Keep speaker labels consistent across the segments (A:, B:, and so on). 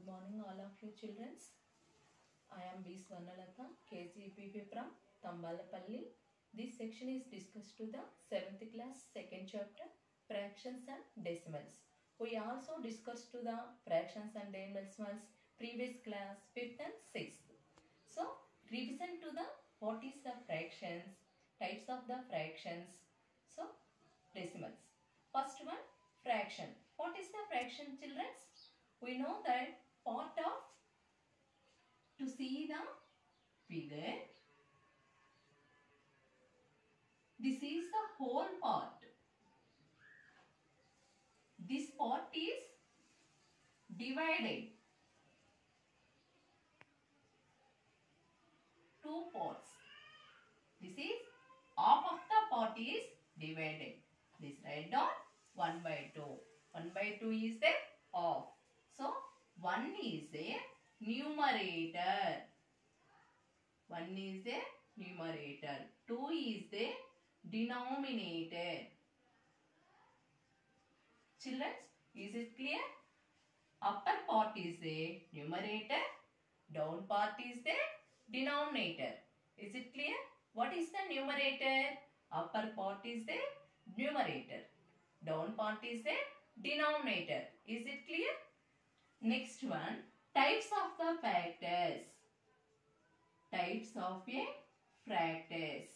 A: morning all of you children. I am B. Swarnalatha, KGPP from Tambalapalli. This section is discussed to the 7th class 2nd chapter fractions and decimals. We also discussed to the fractions and decimals previous class 5th and 6th. So revision to the what is the fractions, types of the fractions, so decimals. First one, fraction. What is the fraction, children? We know that part of, to see the figure, this is the whole part. This part is divided. Two parts. This is half of the part is divided. This write down 1 by 2. 1 by 2 is the half. So 1 is the numerator. 1 is the numerator. 2 is the denominator. Children, is it clear? Upper part is the numerator. Down part is the denominator. Is it clear? What is the numerator? Upper part is the numerator. Down part is the denominator. Is it clear? Next one, types of the factors. Types of a factors.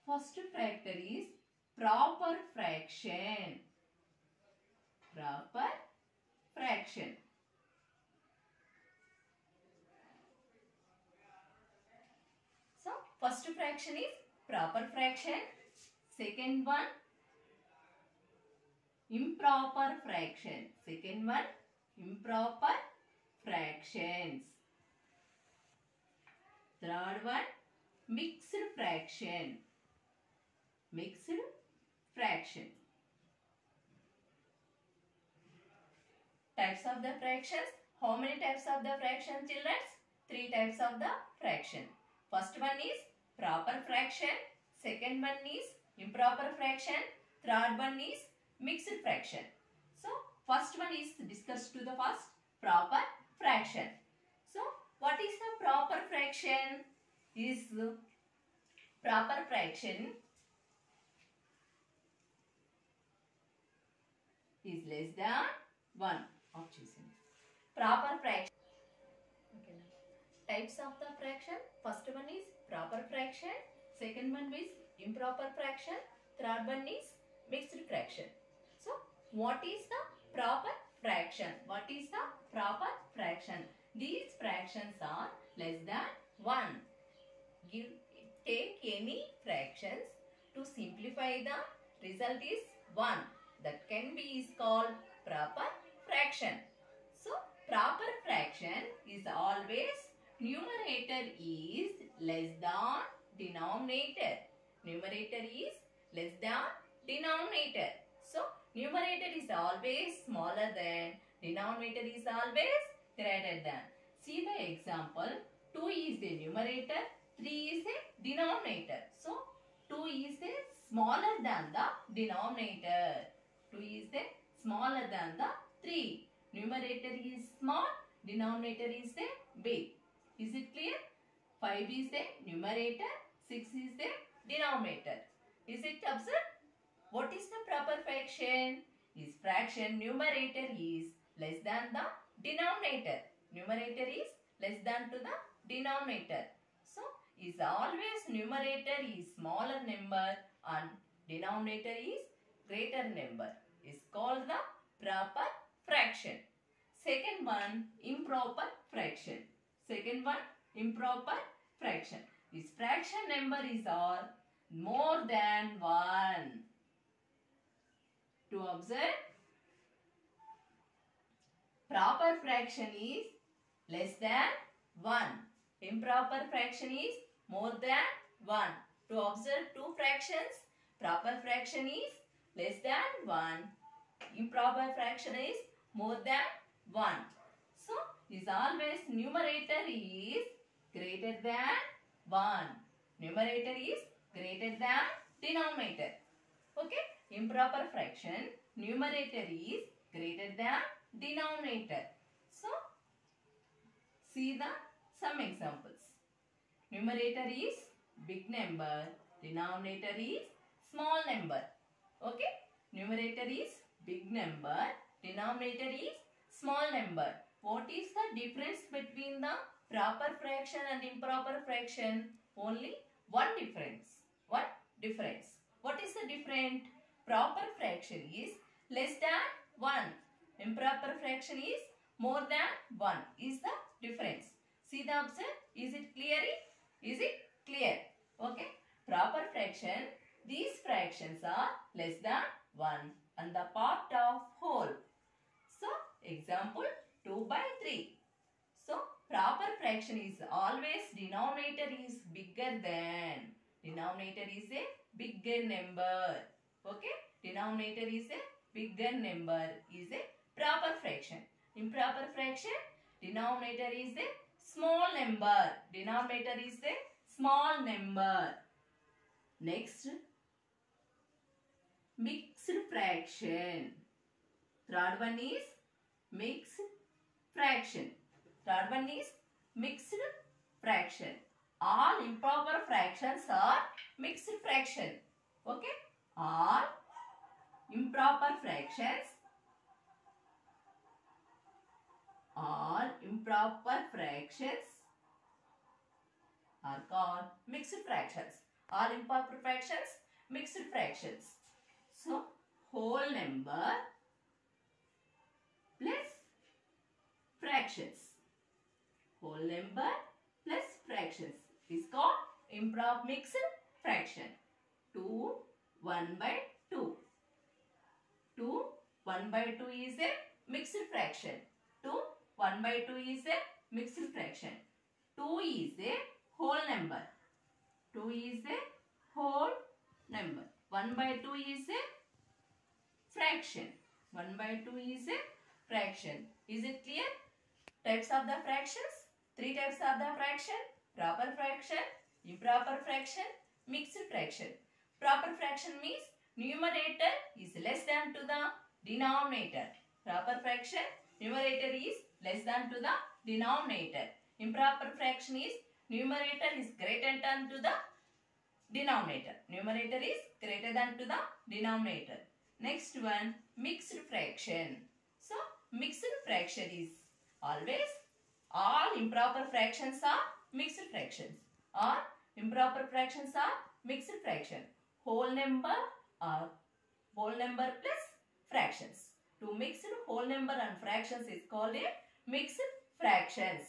A: First factor is proper fraction. Proper fraction. So, first fraction is proper fraction. Second one, improper fraction. Second one, improper fractions. Third one, mixed fraction. Mixed fraction. Types of the fractions. How many types of the fraction, children? 3 types of the fraction. First one is proper fraction. Second one is improper fraction. Third one is mixed fraction. So, first one is discussed to the first proper fraction. So, what is the proper fraction? Is proper fraction is less than 1. Proper fraction. Okay, types of the fraction. First one is proper fraction. Second one is improper fraction. Third one is mixed fraction. So, what is the proper fraction? What is the proper fraction? These fractions are less than 1. Take any fractions. To simplify the result is 1. That can be is called proper fraction. So, proper fraction is always numerator is less than denominator. Numerator is less than denominator. So, numerator is always smaller than, denominator is always greater than. See the example, 2 is the numerator, 3 is the denominator. So, 2 is the smaller than the denominator. 2 is the smaller than the 3. Numerator is small, denominator is the big. Is it clear? 5 is the numerator, 6 is the denominator. Is it observed? What is the proper fraction? Is fraction numerator is less than the denominator. Numerator is less than to the denominator. So, is always numerator is smaller number and denominator is greater number. Is called the proper fraction. Second one, improper fraction. Second one, improper fraction. This fraction number is all more than 1. To observe, proper fraction is less than 1. Improper fraction is more than 1. To observe two fractions, proper fraction is less than 1. Improper fraction is more than 1. So, is always numerator is greater than 1. Numerator is greater than denominator. Okay. improper fraction, numerator is greater than denominator. So, see some examples. Numerator is big number, denominator is small number. Okay? Numerator is big number, denominator is small number. What is the difference between the proper fraction and improper fraction? Only one difference. One difference. What is the difference? Proper fraction is less than 1. Improper fraction is more than 1. Is the difference. See the option? Is it clear? Is it clear? Okay. Proper fraction. These fractions are less than 1 and the part of whole. So, example 2 by 3. So, proper fraction is always denominator is bigger than. Denominator is a bigger number. Okay. Denominator is a bigger number is a proper fraction. Improper fraction, denominator is a small number. Denominator is a small number. Next, mixed fraction. Third one is mixed fraction. Third one is mixed fraction. All improper fractions are mixed fraction. Okay? All improper fractions are called mixed fractions. All improper fractions, mixed fractions. So, whole number plus fractions. Whole number plus fractions is called improper mixed fraction. 2, 1 by 2. 2, 1 by 2 is a mixed fraction. 2, 1 by 2 is a mixed fraction. 2 is a whole number. 2 is a whole number. 1 by 2 is a fraction. 1 by 2 is a fraction. Is it clear? Types of the fractions. 3 types of the fraction. Proper fraction, improper fraction, mixed fraction. Proper fraction means numerator is less than to the denominator. Proper fraction, numerator is less than to the denominator. Improper fraction is numerator is greater than to the denominator. Numerator is greater than to the denominator. Next one, mixed fraction. So, mixed fraction is always all improper fractions are mixed fractions. Or improper fractions are mixed fraction. Whole number or whole number plus fractions. To mix whole number and fractions is called a mixed fractions.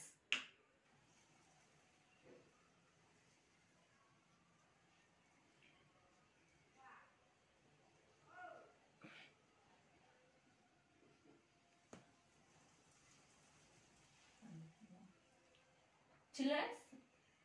A: Children,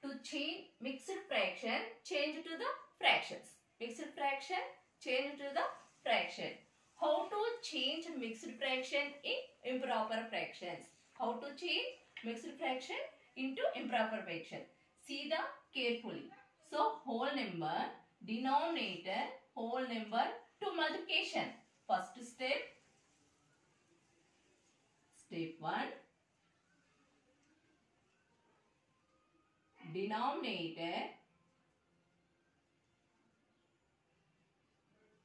A: to change mixed fraction, change to the fractions. Mixed fraction, change to the fraction. How to change mixed fraction in improper fractions? How to change mixed fraction into improper fraction? See the carefully. So, whole number, denominator, whole number to multiplication. First step, step 1. Denominator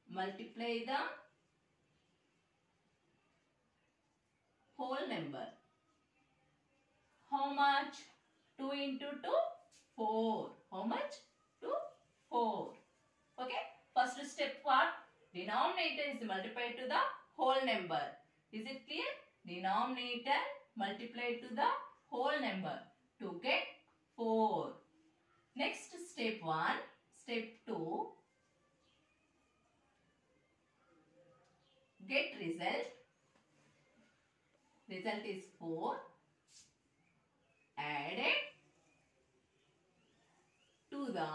A: multiply the whole number. How much? 2 into 2? 4. How much? 2? 4. Okay. First step what? Denominator is multiplied to the whole number. Is it clear? Denominator multiplied to the whole number to get 4. Next step 1. Step 2. Get result. Result is 4. Added to the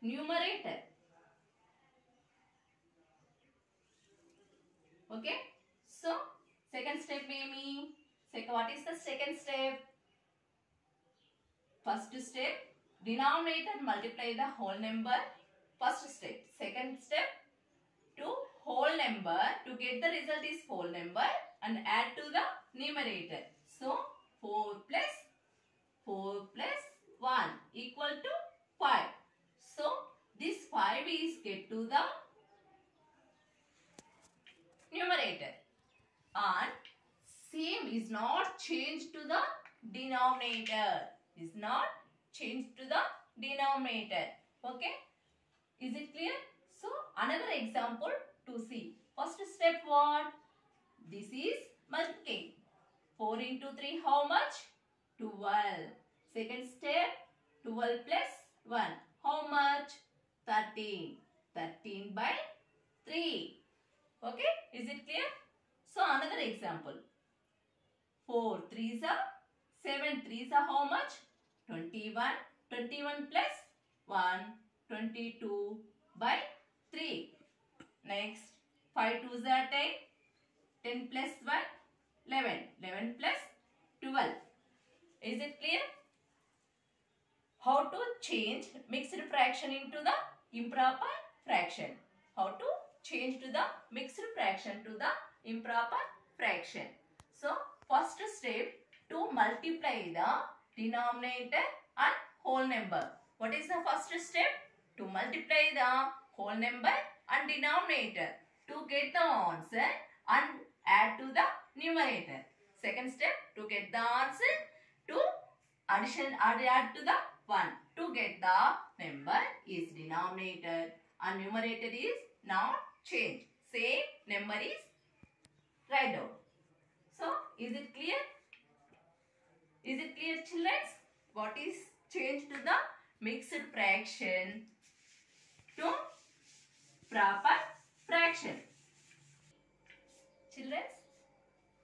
A: numerator. Okay. So, second step maybe. What is the second step? First step, denominator multiply the whole number. First step. Second step, number. To get the result is whole number and add to the numerator. So 4 plus 1 equal to 5. So this 5 is get to the numerator and same is not changed to the denominator. Is not changed to the denominator. Okay. Is it clear? So another example to see. First step what? This is multiplying. 4 into 3 how much? 12. Second step 12 plus 1 how much? 13. 13 by 3. Okay. Is it clear? So another example. 4 3s are 7 3s are how much? 21. 21 plus 1 22 by 3. Next 5 2s are 10. 10 plus 1 11. 11 plus 12. Is it clear? How to change mixed fraction into the improper fraction? How to change to the mixed fraction to the improper fraction? So first step, to multiply the denominator and whole number. What is the first step? To multiply the whole number and denominator to get the answer and add to the numerator. Second step, to get the answer to addition add to the 1. To get the number is denominator and numerator is not changed. Same number is write down. So is it clear? Is it clear, children? What is changed to the mixed fraction to proper fraction? Children,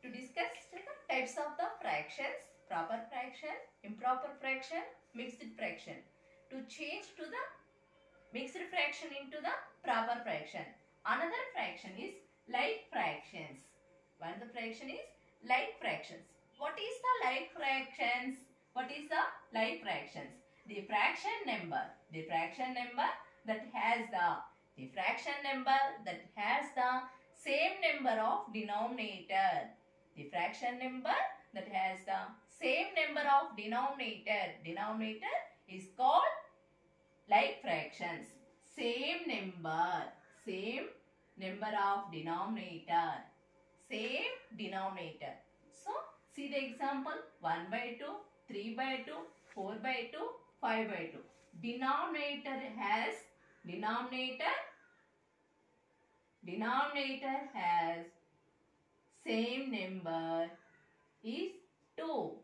A: to discuss the types of the fractions, proper fraction, improper fraction, mixed fraction. To change to the mixed fraction into the proper fraction. Another fraction is like fractions. One the fraction is like fractions. What is the like fractions? What is the like fractions? The fraction number that has the same number of denominator. The fraction number that has the same number of denominator. Denominator is called like fractions. Same number of denominator. Same denominator. So see the example: 1 by 2, 3 by 2, 4 by 2, 5 by 2. Denominator has same number is 2.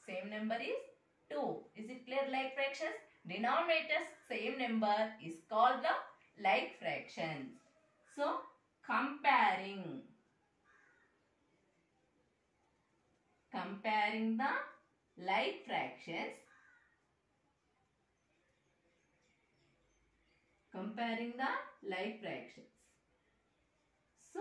A: Same number is 2. Is it clear? Like fractions. Denominator's same number is called the like fractions. So comparing the like fractions. Comparing the like fractions. So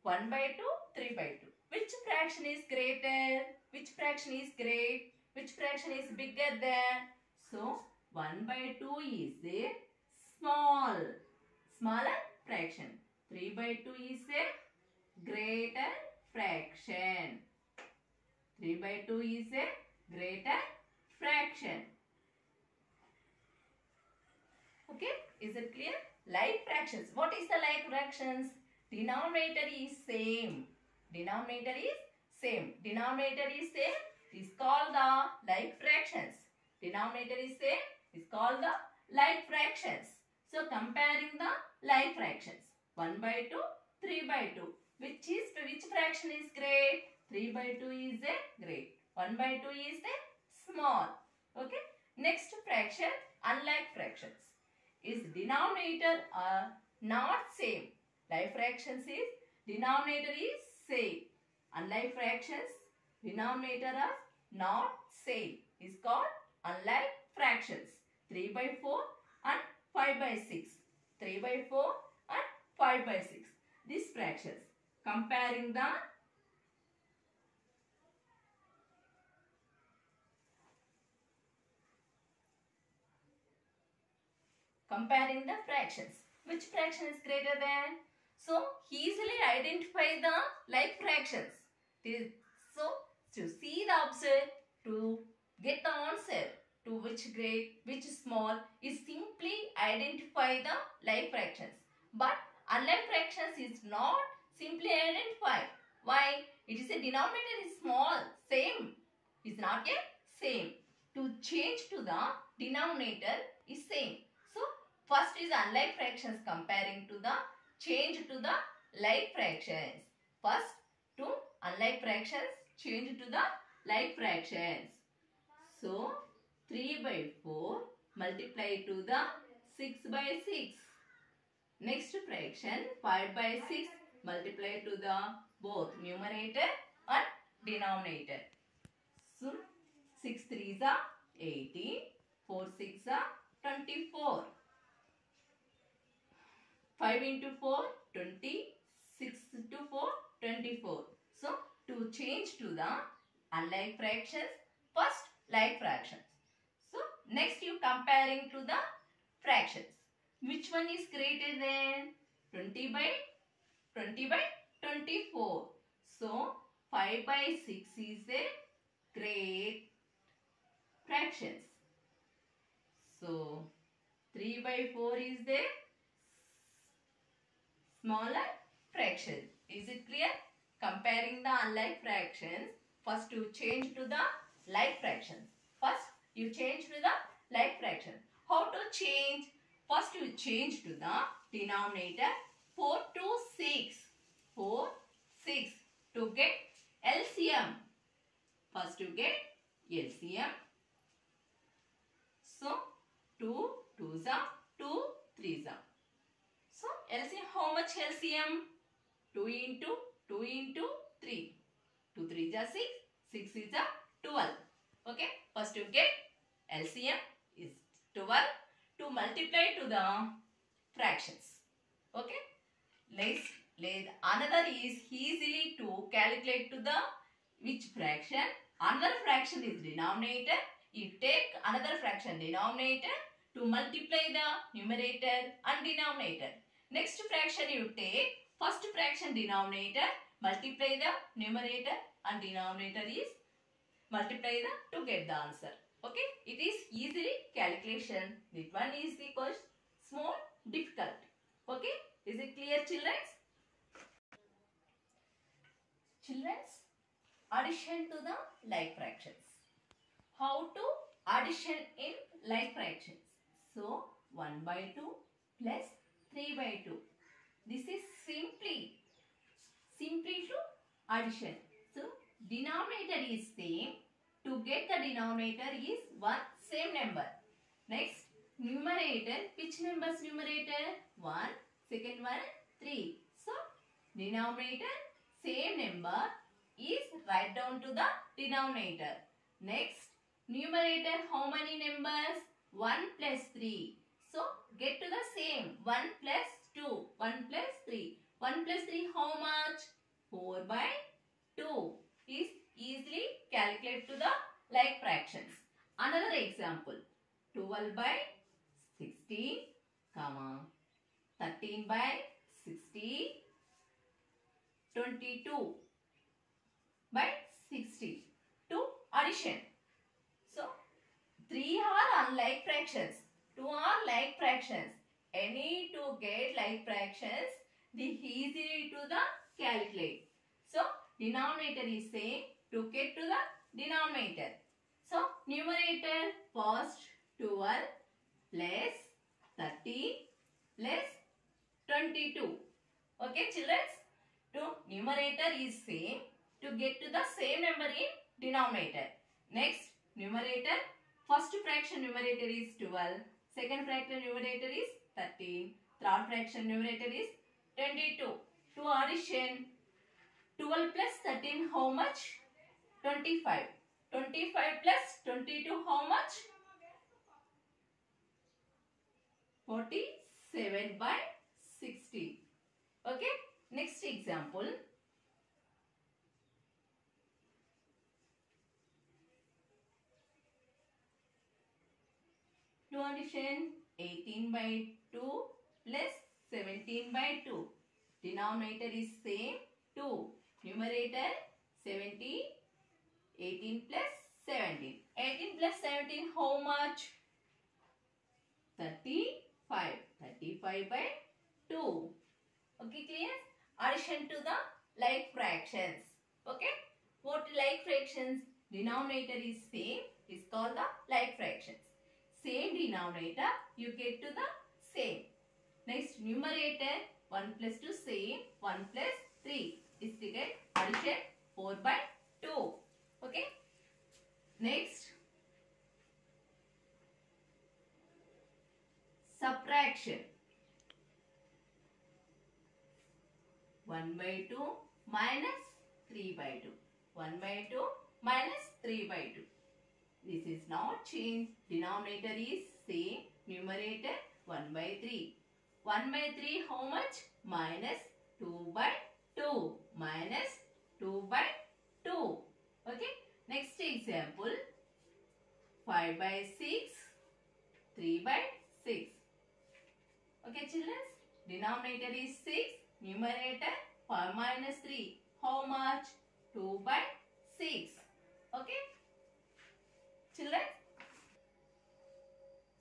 A: 1 by 2, 3 by 2. Which fraction is greater? Which fraction is great? Which fraction is bigger than? So 1 by 2 is a smaller fraction. 3 by 2 is a greater fraction. 3 by 2 is a greater fraction. Okay, is it clear? Like fractions. What is the like fractions? Denominator is same. Denominator is called the like fractions. Denominator is same is called the like fractions. So comparing the like fractions. 1 by 2, 3 by 2. Which fraction is great? 3 by 2 is a great. 1 by 2 is a small. Okay. Next fraction, unlike fractions. Is denominator are not same. Like fractions is denominator is same. Unlike fractions, denominator are not same. Is called unlike fractions. 3 by 4 and 5 by 6. 3 by 4 and 5 by 6. These fractions. Comparing the fractions. Which fraction is greater than? So easily identify the like fractions. So to see the observe, to get the answer to which great, which small is simply identify the like fractions. But unlike fractions is not simply identified. Why? It is a denominator is small, same. Is not a same. To change to the denominator is same. So first is unlike fractions comparing to the change to the like fractions. First to unlike fractions change to the like fractions. So 3 by 4 multiply to the 6 by 6. Next fraction 5 by 6 multiply to the both numerator and denominator. So 6 3s are 18, 4 6 are 24. 5 into 4, 20, 6 to 4, 24. So, to change to the unlike fractions, first like fractions. So, next you comparing to the fractions. Which one is greater than 20 by 24? So, 5 by 6 is a great fractions. So, 3 by 4 is the smaller fraction. Is it clear? Comparing the unlike fractions, first you change to the like fractions. First you change to the like fraction. How to change? First you change to the denominator 4 to 6. 4, 6 to get LCM. First you get LCM. So 2, 2s are 2, 3s are. So LCM, how much LCM? 2 into 3. 2 3 is 6. 6 is 12. Okay. First you get LCM is 12 to multiply to the fractions. Okay. Another is easily to calculate to the which fraction. Another fraction is denominator. You take another fraction denominator to multiply the numerator and denominator. Next fraction you take first fraction denominator, multiply the numerator and denominator is multiply the to get the answer. Okay, it is easily calculation. This one is the small difficult. Okay, is it clear, children? Children's addition to the like fractions. How to addition in like fractions? So 1 by 2 plus 3 by 2. This is simply to addition. So denominator is same. To get the denominator is one same number. Next numerator, which numbers numerator? 1, second one 3. So denominator same number is write down to the denominator. Next numerator how many numbers? 1 plus 3. So get to the same 1 plus 2, 1 plus 3. 1 plus 3 how much? 4 by 2 is easily calculated to the like fractions. Another example 12 by 16, 13 by 60, 22 by 60 to addition. So 3 are unlike fractions, 2 are like fractions. Any to get like fractions, the easily to the calculate. So denominator is same to get to the denominator. So numerator first 12 plus 13 plus 22. Okay, children? To numerator is same to get to the same number in denominator. Next numerator, first fraction numerator is 12, second fraction numerator is 13, third fraction numerator is 22. To addition 12 plus 13 how much? 25. 25 plus 22 how much? 47 by 60. Okay. Next example. To addition 18 by 2 plus 17 by 2. Denominator is same 2. Numerator 17. 18 plus 17. 18 plus 17 how much? 35. 35 by 2. Okay, clear? Addition to the like fractions. Okay? What like fractions? Denominator is same. Is called the like fractions. Same denominator you get to the same. Next numerator 1 plus 2 same. 1 plus 3 is to get addition 4 by 2. Okay. Next subtraction. 1 by 2 minus 3 by 2. 1 by 2 minus 3 by 2. This is not changed. Denominator is same. Numerator 1 by 3. 1 by 3 how much? Minus 2 by 2. Minus 2 by 2. Okay. Next example. 5 by 6. 3 by 6. Okay children. Denominator is 6. Numerator 5 minus 3. How much? 2 by 6. Okay. Children.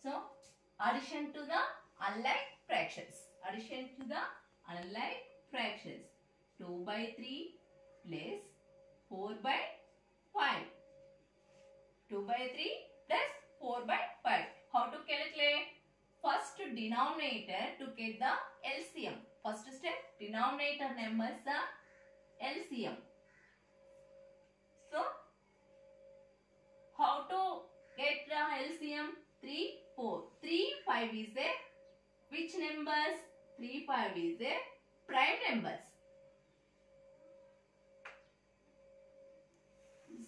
A: So, addition to the unlike fractions. Addition to the unlike fractions. 2 by 3 plus 4 by 5. 2 by 3 plus 4 by 5. How to calculate? First denominator to get the LCM. First step, denominator numbers the LCM. So, how to get the LCM? 3, 4. 3, 5 is a which numbers? 3, 5 is a prime numbers.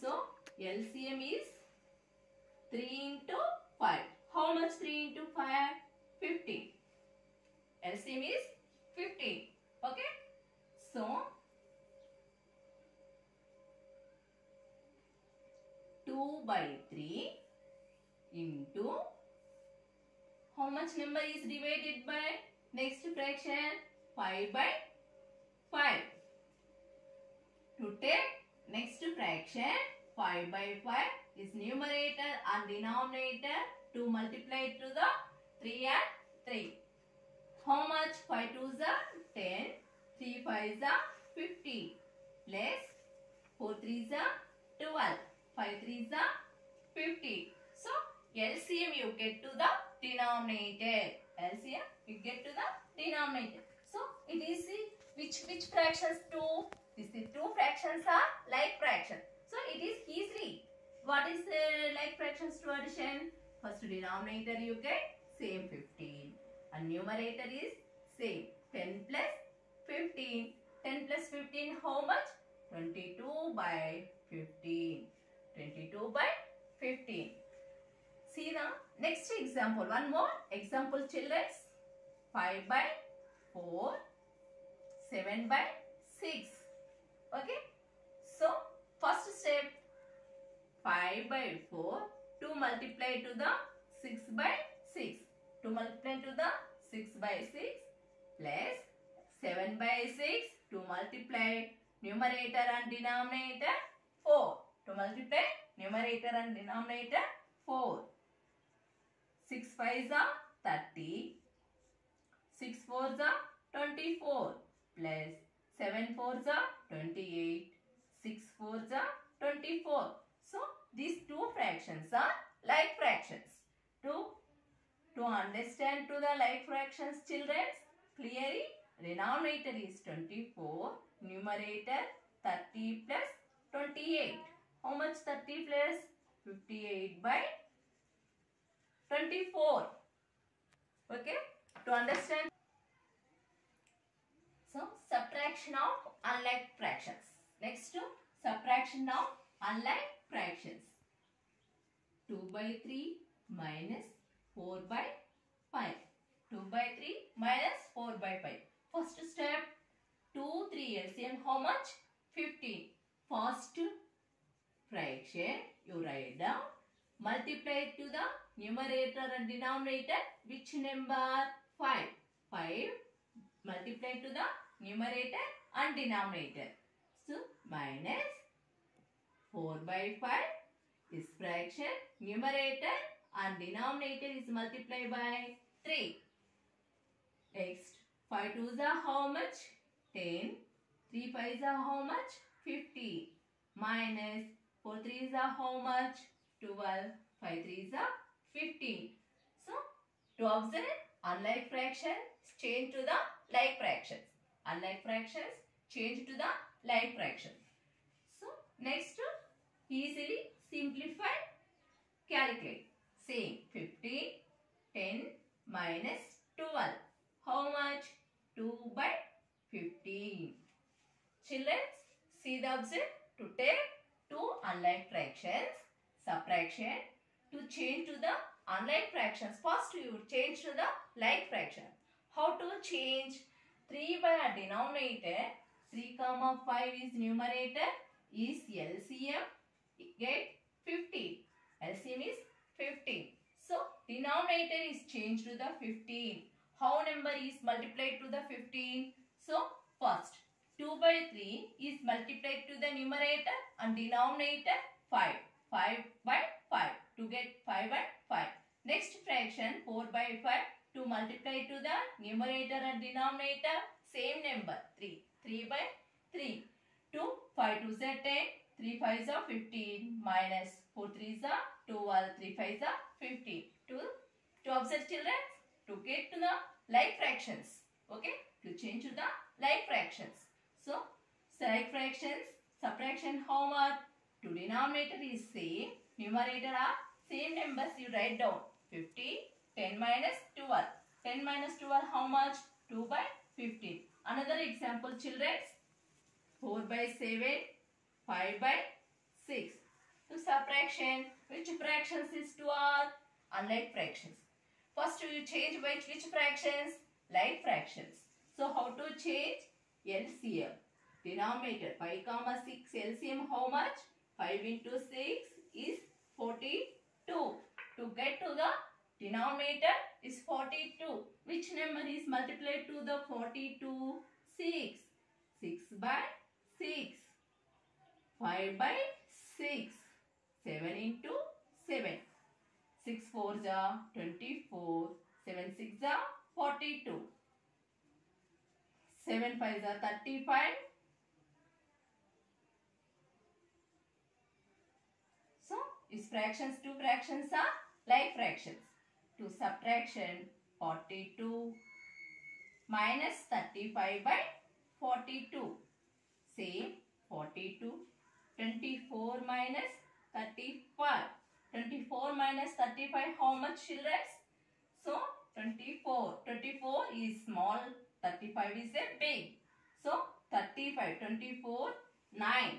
A: So, LCM is 3 into 5. How much 3 into 5? 15. LCM is 15. Okay. So, 2 by 3 into how much number is divided by next fraction? 5 by 5. To take next fraction 5 by 5 is numerator and denominator to multiply to the 3 and 3. How much? 5 2s are 10, 3 5s are 50 plus 4 3s are 12, 5 3s are 50. So, LCM you get to the denominator. LCM you get to the denominator. So, it is which fractions? 2. These two fractions are like fractions. So, it is easily. What is like fractions to addition? First denominator you get same 15. And numerator is same 10 plus 15. 10 plus 15 how much? 22 by 15. 22 by 15. See now next example. One more example children. 5 by 4. 7 by 6. Okay. So first step 5 by 4 to multiply to the 6 by 6. To multiply to the 6 by 6 plus 7 by 6 to multiply numerator and denominator 4. To multiply numerator and denominator 4. 6 5s are 30. 6 4s are 24 plus 7 4s are 28. 6 4s are 24. So, these two fractions are like fractions. To understand to the like fractions children, clearly denominator is 24, numerator 30 plus 28. How much 30 plus? 58 by 24. Okay, to understand. So, subtraction of unlike fractions. Next, subtraction of unlike fractions. 2 by 3 minus 4 by 5. 2 by 3 minus 4 by 5. First step, 2, 3 LCM how much? 15. First fraction you write down. Multiply to the numerator and denominator. Which number? 5. 5 multiply to the numerator and denominator. So minus 4 by 5 is fraction. Numerator and denominator is multiplied by 3. Next, 5 2s are how much? 10. 3 5s are how much? 50. Minus 4 3s are how much? 12. 5 3s are 15. So, to observe unlike fractions, change to the like fractions. Unlike fractions, change to the like fractions. So, next, easily simplify, calculate. Same 15, 10 minus 12. How much? 2 by 15. Children, see the observe. To take two unlike fractions, subtraction, to change to the unlike fractions. First you change to the like fraction. How to change? 3 by a denominator, 3 comma 5 is numerator, is LCM, get 15. LCM is 15. So denominator is changed to the 15. How number is multiplied to the 15? So first 2 by 3 is multiplied to the numerator and denominator 5. 5 by 5 to get 5 by 5. Next fraction 4 by 5 to multiply to the numerator and denominator same number 3. 3 by 3. 2 5 2s are 10. 3 5s are 15 minus 4 3s are 12. 3 5s are 15. To observe children, to get to the like fractions. Okay, to change to the like fractions. So, like fractions, subtraction how much? To denominator is same, numerator are same numbers you write down. 50, 10 minus 12. 10 minus 12 how much? 2 by 15. Another example children, 4 by 7, 5 by 6. To subtraction, which fractions is to our unlike fractions? First you change by which fractions? Like fractions. So how to change? LCM. Denominator 5 comma 6 LCM how much? 5 into 6 is 42. To get to the denominator is 42. Which number is multiplied to the 42? 6. 6 by 6. 5 by 6. 7 into 7. 6 4s are 24. 7 6s are 42. 7 5s are 35. So, these fractions, two fractions are like fractions. To subtraction 42 minus 35 by 42. Same 42. 24 minus 35. 24 minus 35 how much children? So 24. 24 is small. 35 is a big. So 35. 24. 9.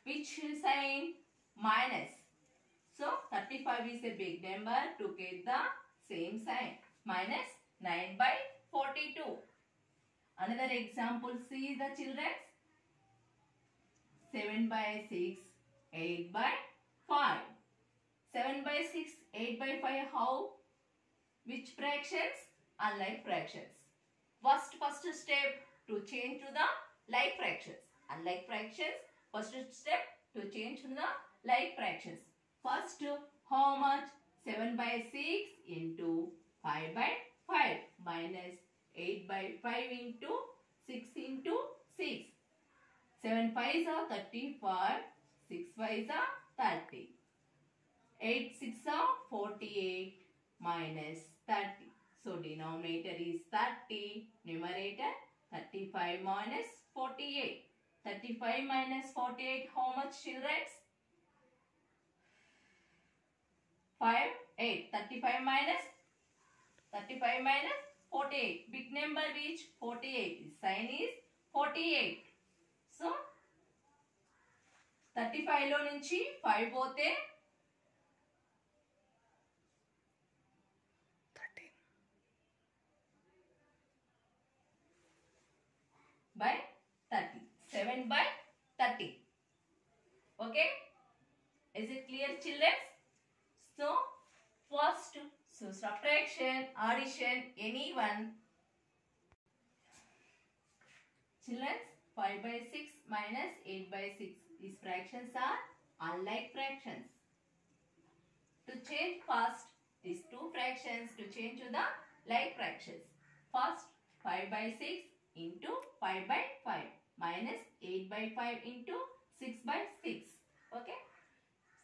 A: Which sign? Minus. So 35 is a big number. To get the same sign. Minus 9 by 42. Another example, see the children. 7 by 6, 8 by 5. 7 by 6, 8 by 5 how? Which fractions? Unlike fractions. First step to change to the like fractions. Unlike fractions, first step to change to the like fractions. First, how much? 7 by 6 into 5 by 5 minus 8 by 5 into 6 into 6. 7 5s are 35. 6 5s are 30. 8 6 are 48 minus 30. So denominator is 30. Numerator 35 minus 48. 35 minus 48 how much children? 5 8. 35 minus 48. Big number which? 48. Sign is 48. So 35 లో నుంచి 5 పోతే 13 by 30. 7 by 30. Okay? Is it clear children? So first, subtraction, addition, any one Children, 5 by 6 minus 8 by 6. These fractions are unlike fractions. To change first these two fractions to change to the like fractions. First 5 by 6 into 5 by 5 minus 8 by 5 into 6 by 6. Okay.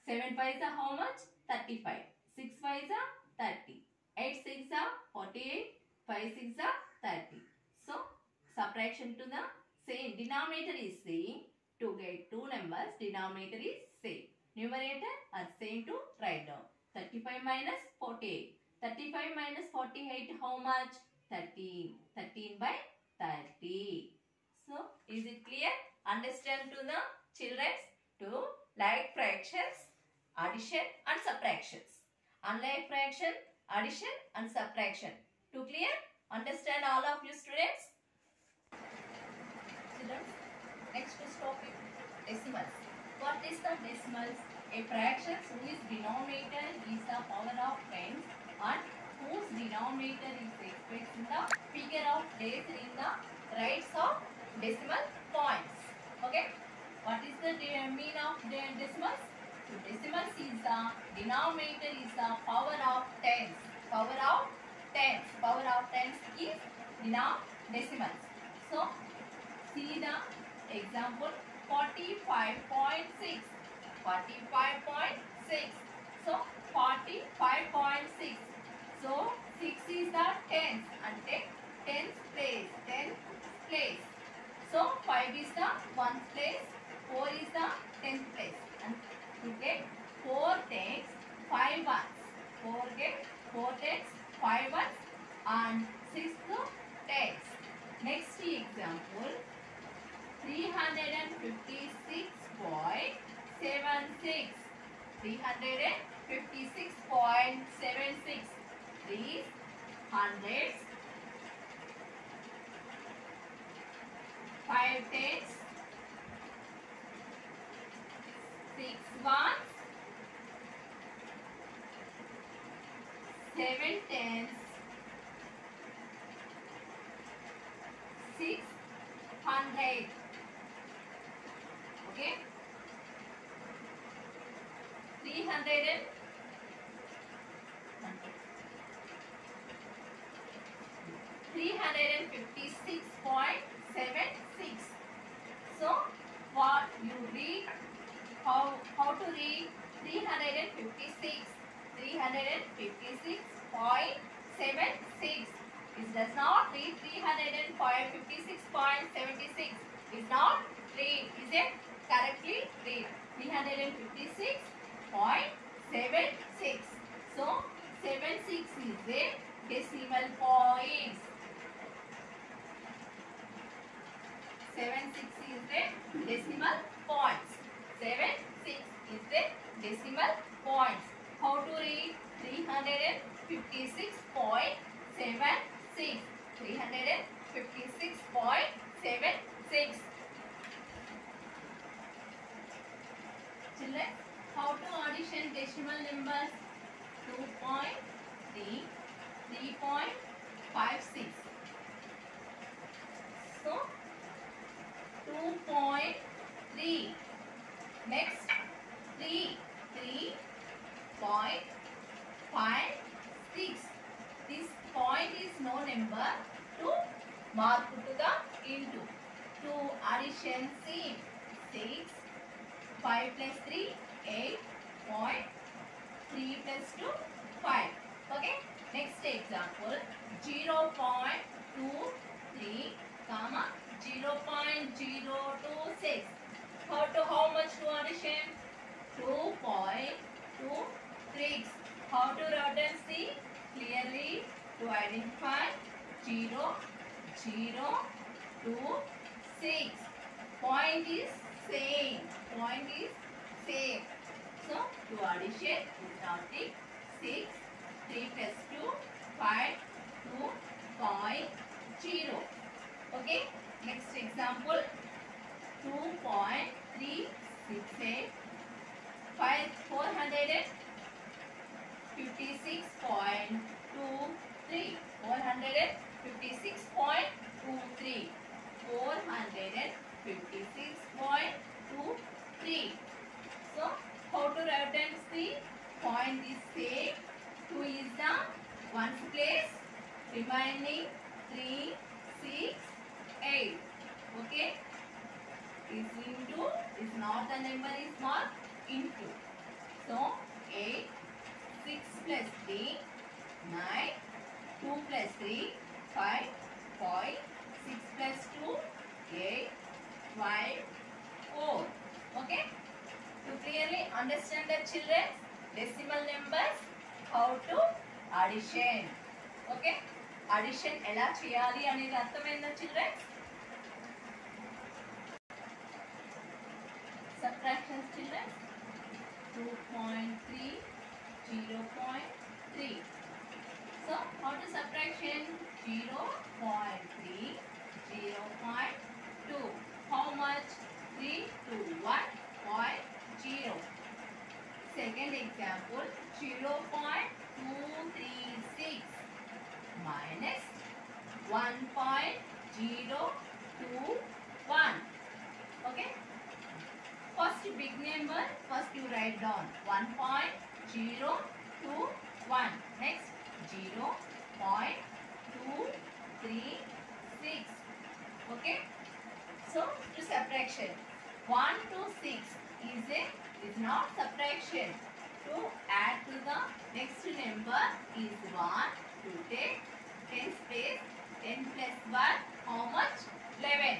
A: 7 5s are how much? 35. 6 5s are 30. 8 6 are 48. 5 6 are 30. So subtraction to the same denominator is same. To get two numbers, denominator is same. Numerator are same to write down. 35 minus 48. 35 minus 48 how much? 13. 13 by 30. So is it clear? Understand to the children to like fractions, addition and subtractions. Unlike fraction, addition and subtraction. To clear? Understand all of you students? Children, next topic, decimals. What is the decimals? A fraction whose denominator is the power of tens and whose denominator is expressed in the figure of days in the rights of decimal points. Okay? What is the mean of the decimals? So decimals is the denominator is the power of tens. Power of tens. Power of tens is decimals. So see the example 45.6. 45.6. So 45.6. So 6 is the tens and tens place. Tens place. So 5 is the ones place. 4 is the tenth place. And to get 4 tens, 5 ones. 4 get 4 tens, 5 ones and 6 tens. Next example 356.76. 356.76. These hundreds, 5 tens, 6 ones, 7 tens, 6 hundreds. Okay, 356.76. So what you read? How to read 356? 356.76. It does not read 356.76. Is not read. Is it correctly read? 356.76. So 76 is the decimal points. 76 is the decimal points. 76 is the decimal points. How to read 356.76? 356.76. Children, how to addition decimal numbers? 2.3, 3.56. So 2.3. Next 3.56. This point is no number to mark to the into. 2 addition same. 6. 5 plus 3, 8. Point. 3 plus 2, 5. Okay. Next example 0.23, comma 0.026. How much to addition? 2.26. How to write and see clearly to identify 0, 0, 2, 6. Point is same. Point is same. So to addition is nothing. 6, 3 plus 2, 5, 2.0. Okay. Next example 2.368. 456.23. 456.23. 456.23. the number is what? Into. So 8, 6 plus 3, 9, 2 plus 3, 5, 6 plus 2, 8, 5, 4. Okay? To clearly understand the children, decimal numbers, how to addition. Okay? Addition ఎలా చేయాలి అనేది అర్థమైందా children? Subtraction children. 2.3, 0.3. So, how to subtraction? 0.3, 0.2. How much? 3 to 1.0. Second example, 0.236 minus 1.021. Okay? First big number, first you write down 1.021. Next 0.236. Okay? So to subtraction, 1 to 6 is not subtraction. To add to the next number is 1. To take 10 space, 10 plus 1, how much? 11.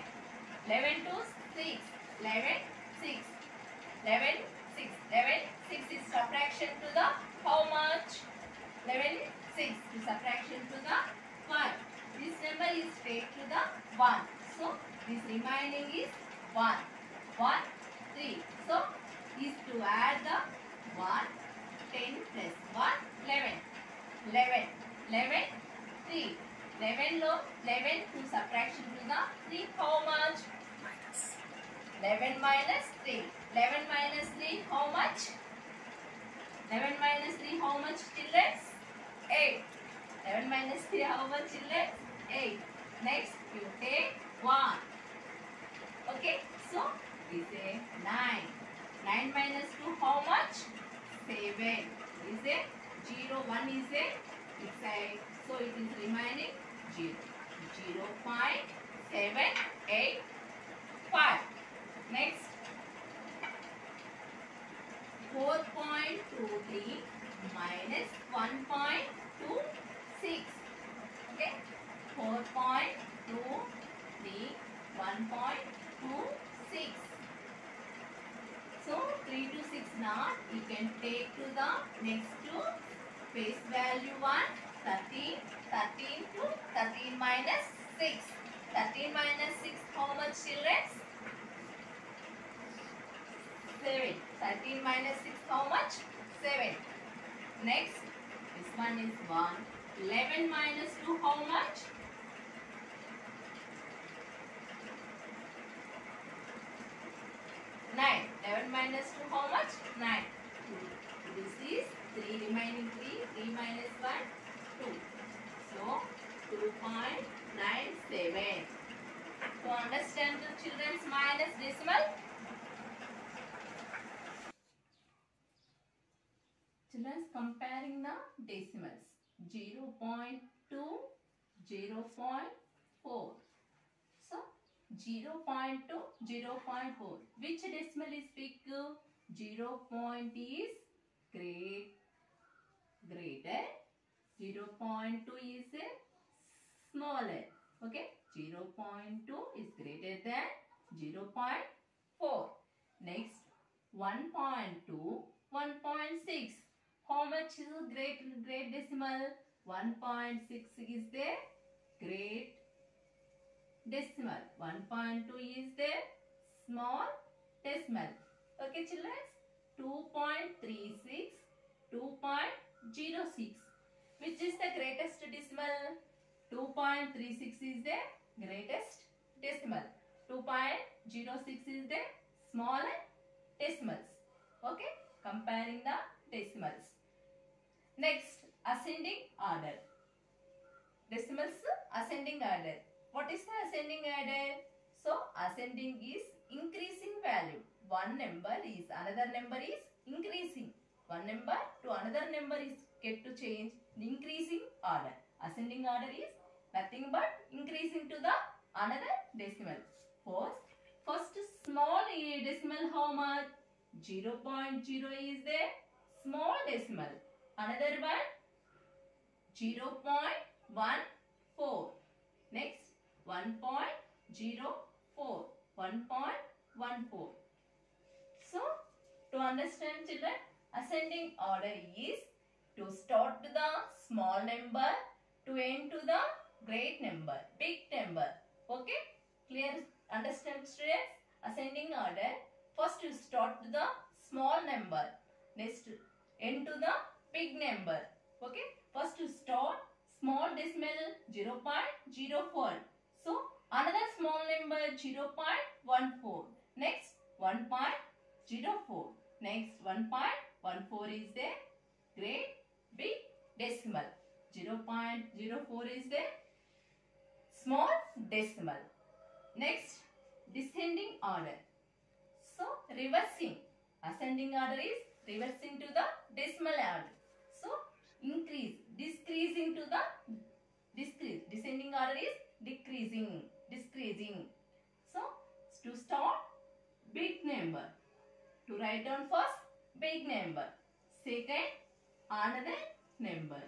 A: 11 to 6, 11, 6. 11, 6. 11, 6 is subtraction to the how much? 11, 6 to subtraction to the 1. This number is straight to the 1. So, this remaining is 1. 1, 3. So, is to add the 1, 10 plus 1, 11. 11, 11, 3. 11 low, 11 to subtraction to the 3, how much? 11 minus 3. 11 minus 3, how much? 11 minus 3, how much children? 8. 11 minus 3, how much children? 8. Next, you take 1. Okay, so we say 9. 9 minus 2, how much? 7. Is it? 0, 1 is it? Inside. So it is remaining 0. 0.785. Next, 4.23 minus 1.26. Okay, 4.23, 1.26. So 3 to 6 now you can take to the next to face value 1, 13, 13 to 13 minus 6. 13 minus 6, how much children? 7. 13 minus 6, how much? 7. Next, this one is 1. 11 minus 2, how much? 9. 11 minus 2, how much? 9. This is 3, remaining 3. 3 minus 1, 2. So, 2.97. To understand the children's minus decimal, children comparing the decimals. 0.2, 0.4. So 0.2, 0.4. Which decimal is big? 0 point is greater. 0.2 is smaller. Okay. 0.2 is greater than 0.4. Next, 1.2, 1.6. How much is a great decimal? 1.6 is the great decimal. 1.2 is the small decimal. Okay, children? 2.36, 2.06. Which is the greatest decimal? 2.36 is the greatest decimal. 2.06 is the smaller decimals. Okay, comparing the decimals. Next, ascending order. Decimals ascending order. What is the ascending order? So, ascending is increasing value. One number is, another number is increasing. One number to another number is get to change the increasing order. Ascending order is nothing but increasing to the another decimal. First small decimal how much? 0.0 is the small decimal. Another one 0.14. Next 1.04. 1.14. So to understand children, ascending order is to start to the small number to end to the great number, big number. Okay? Clear? Understand students? Ascending order. First you start to the small number. Next end to the big number. Okay? First you start small decimal 0.04. So another small number 0.14. Next 1.04. Next 1.14 is the great big decimal. 0.04 is the small decimal. Next descending order. So reversing. Ascending order is reversing to the decimal order. So increase, decreasing to the decrease. Descending order is decreasing, decreasing. So to start big number. To write down first big number. Second another number.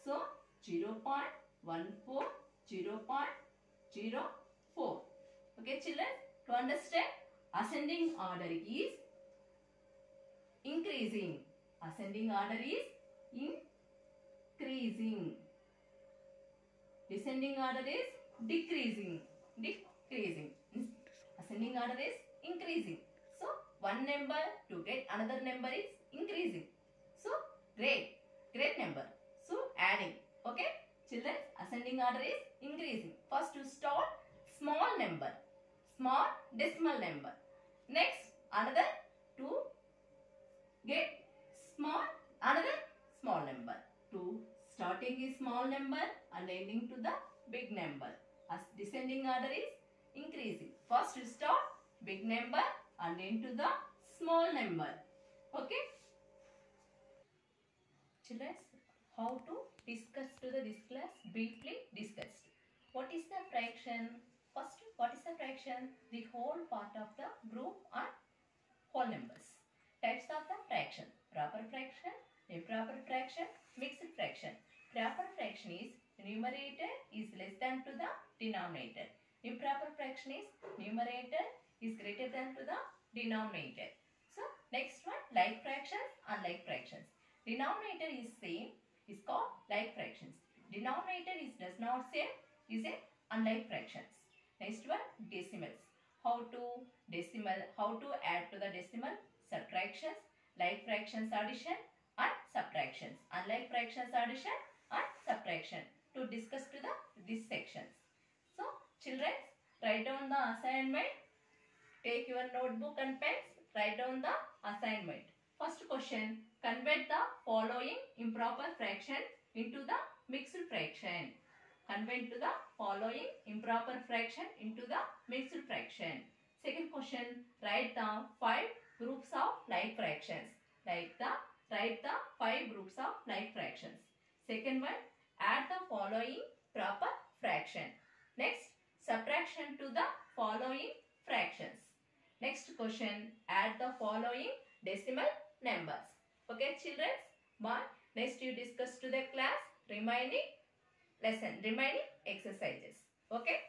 A: So 0.14, 0.04. Okay children, to understand ascending order is increasing. Ascending order is increasing. Descending order is decreasing. Decreasing. Ascending order is increasing. So one number to get another number is increasing. So great number. So adding. Okay children, ascending order is increasing. First to start small number, small decimal number. Next another to get another small number. To starting is small number and ending to the big number. As descending order is increasing. First you start big number and end to the small number. Okay children, how to discuss to this class? Briefly discussed. What is the fraction? First, what is the fraction? The whole part of the group and whole numbers. Types of the fraction: proper fraction, improper fraction, mixed fraction. Proper fraction is numerator is less than to the denominator. Improper fraction is numerator is greater than to the denominator. So next one, like fractions, unlike fractions. Denominator is same is called like fractions. Denominator is does not same is a unlike fractions. Next one, decimals. How to add to the decimal? Subtractions, like fractions addition and subtractions. Unlike fractions addition and subtraction. To discuss to these sections. So children, write down the assignment. Take your notebook and pens. Write down the assignment. First question, convert the following improper fraction into the mixed fraction. Convert to the following improper fraction into the mixed fraction. Second question, write the 5 groups of like fractions. Write the 5 groups of like fractions. Second one, add the following proper fraction. Next, subtraction to the following fractions. Next question, add the following decimal numbers. Okay children, but next you discuss to the class remaining exercises. Okay.